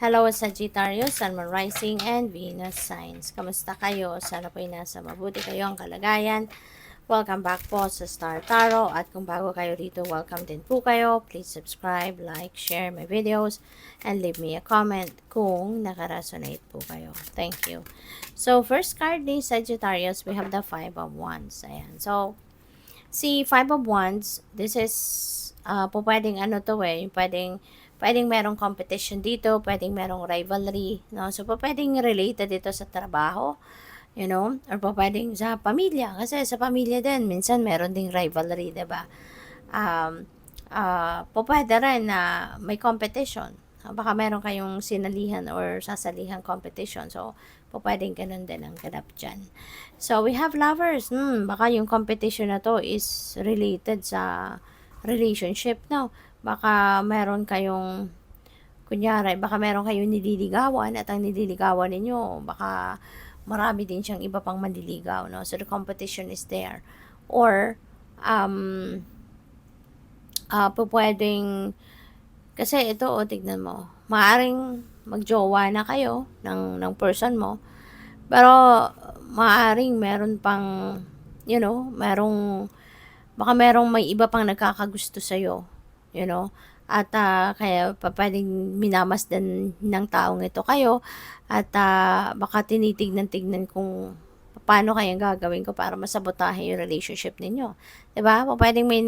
Hello Sagittarius, Sun, Moon, Rising, and Venus signs. Kamusta kayo? Sana po'y nasa mabuti kayo ang kalagayan. Welcome back po sa Star Tarot. At kung bago kayo dito, welcome din po kayo. Please subscribe, like, share my videos, and leave me a comment kung nakaresonate po kayo. Thank you. So, first card ni Sagittarius, we have the Five of Wands. Ayan. So, si Five of Wands, this is, pwedeng pwedeng merong competition dito, pwedeng merong rivalry, no? So, pwedeng related dito sa trabaho, or pwedeng sa pamilya, kasi sa pamilya din, minsan meron ding rivalry, diba? Pwede rin na may competition. Baka meron kayong sinalihan or sasalihan competition. So, pwedeng ganun din ang ganap dyan. So, we have lovers. Baka yung competition na to is related sa relationship, no? Baka meron kayong, kunyari, baka meron kayong nililigawan at ang nililigawan ninyo, baka marami din siyang iba pang manliligaw, no? So, the competition is there. Or, pwedeng, kasi ito, tignan mo, maaring magjowa na kayo ng person mo, pero maaring meron pang, baka merong may iba pang nagkakagusto sa'yo, at kaya pwedeng minamasdan ng taong ito kayo, at baka tinitignan-tignan kung paano kayang gagawin ko para masabotahe yung relationship ninyo. Diba? Pwedeng may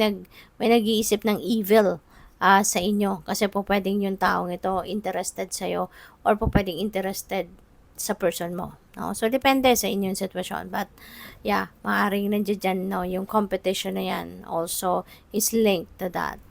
nag-iisip ng evil sa inyo, kasi pwedeng yung taong ito interested sa'yo, or pwedeng interested sa person mo. No? So, depende sa inyong sitwasyon. But, yeah, maaaring nandiyan dyan, no? Yung competition na yan also is linked to that.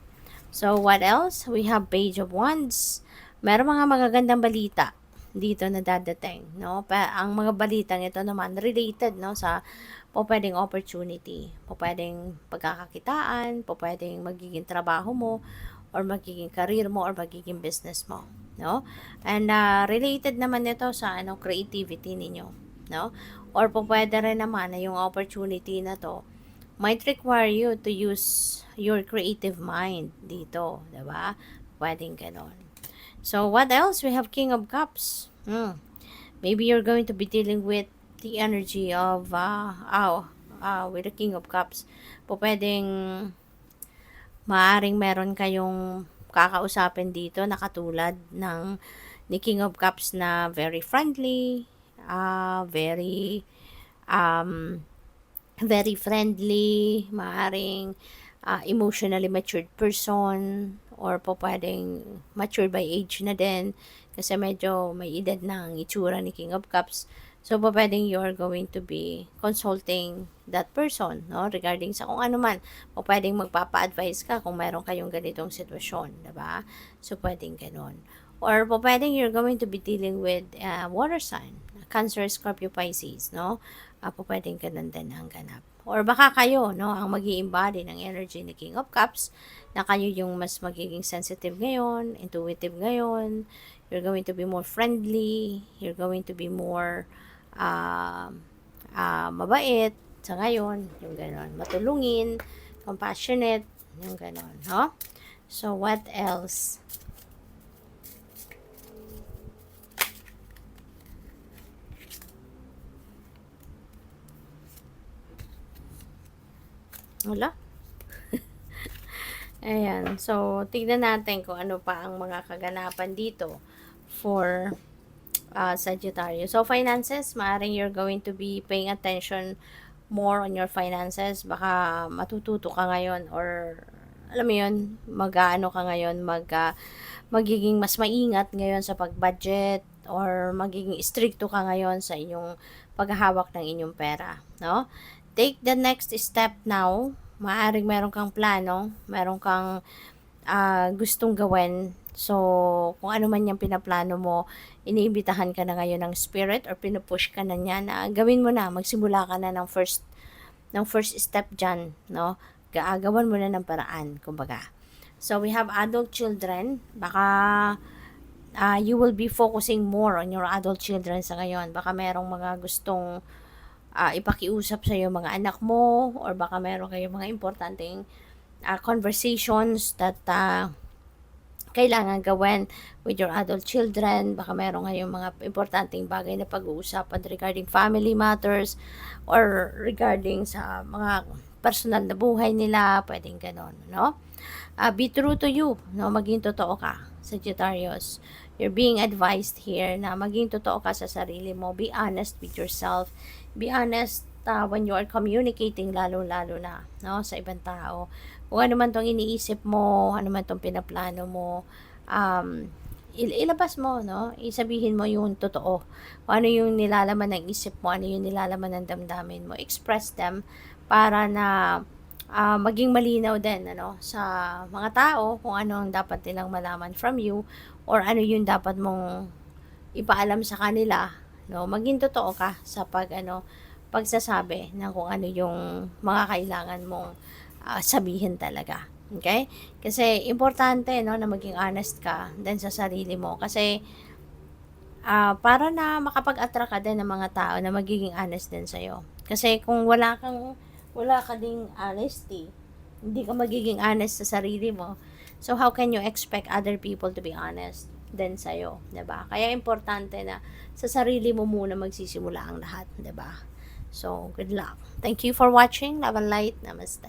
So, what else? We have Page of Wands. Meron mga magagandang balita dito na dadating, no? Ang mga balitang ito naman related, no, sa pwedeng opportunity, pwedeng pagkakakitaan, pwedeng magiging trabaho mo, or magiging career mo, or magiging business mo, no? And related naman ito sa creativity ninyo, no? Or pwede rin naman na yung opportunity na to might require you to use your creative mind dito, 'di ba? Pwedeng ganon. So, what else? We have King of Cups. Maybe you're going to be dealing with the energy of, with the King of Cups. Pwedeng, maaring meron kayong kakausapin dito na katulad ng ni King of Cups na very friendly, very friendly, maaring emotionally matured person, or pwedeng matured by age na din, kasi medyo may edad na ang itsura ni King of Cups. So, pwedeng you're going to be consulting that person, no? Regarding sa kung ano man. Pwedeng magpapa-advise ka kung meron kayong ganitong sitwasyon, diba? So, pwedeng ganun. Or pwedeng you're going to be dealing with water sign, Cancer, Scorpio, Pisces, no? Pwedeng ganun din ang ganap. Or baka kayo, no, ang mag-i-embody ng energy ni King of Cups, na kayo yung mas magiging sensitive ngayon, intuitive ngayon, you're going to be more friendly, you're going to be more mabait sa ngayon, yung ganon, matulungin, compassionate, yung ganon, no? So, what else? Wala. Ayan. So, tignan natin kung ano pa ang mga kaganapan dito for Sagittarius. So, finances, maaaring you're going to be paying attention more on your finances. Baka matututo ka ngayon, or alam mo yun, mag-ano ka ngayon, magiging mas maingat ngayon sa pag-budget, or magiging stricto ka ngayon sa inyong paghahawak ng inyong pera, no? Take the next step now. Maaaring meron kang plano, meron kang gustong gawin. So, kung ano man yung pinaplano mo, iniimbitahan ka na ngayon ng spirit, or pinupush ka na niya na gawin mo na, magsimula ka na ng first step dyan, no? Gawan mo na ng paraan, kumbaga. So, we have adult children. Baka you will be focusing more on your adult children sa ngayon. Baka merong mga gustong ipakiusap sa iyo mga anak mo, or baka meron kayong mga importanteng conversations that kailangan gawin with your adult children. Baka meron ngayong mga importanteng bagay na pag-uusapan regarding family matters or regarding sa mga personal na buhay nila, pwedeng gano'n, no? Be true to you, no? Maging totoo ka, Sagittarius. You're being advised here na maging totoo ka sa sarili mo. Be honest with yourself. Be honest when you are communicating, lalo-lalo na, no, sa ibang tao. Kung ano man tong iniisip mo, ano man tong pinaplano mo, ilabas mo, no? Isabihin mo yung totoo. Kung ano yung nilalaman ng isip mo, ano yung nilalaman ng damdamin mo. Express them para na maging malinaw din, ano, sa mga tao kung ano ang dapat nilang malaman from you or ano yung dapat mong ipaalam sa kanila, no? Maging totoo ka sa pagsasabi ng kung ano yung mga kailangan mong sabihin talaga. Okay? Kasi importante, no, na maging honest ka din sa sarili mo kasi para na makapag-attract ka din ng mga tao na magiging honest din sa'yo. Kasi kung wala ka ding honesty, hindi ka magiging honest sa sarili mo, so how can you expect other people to be honest din sa'yo, 'di ba? Kaya importante na sa sarili mo muna magsisimula ang lahat, 'di ba? So, good luck. Thank you for watching. Love and light. Namaste.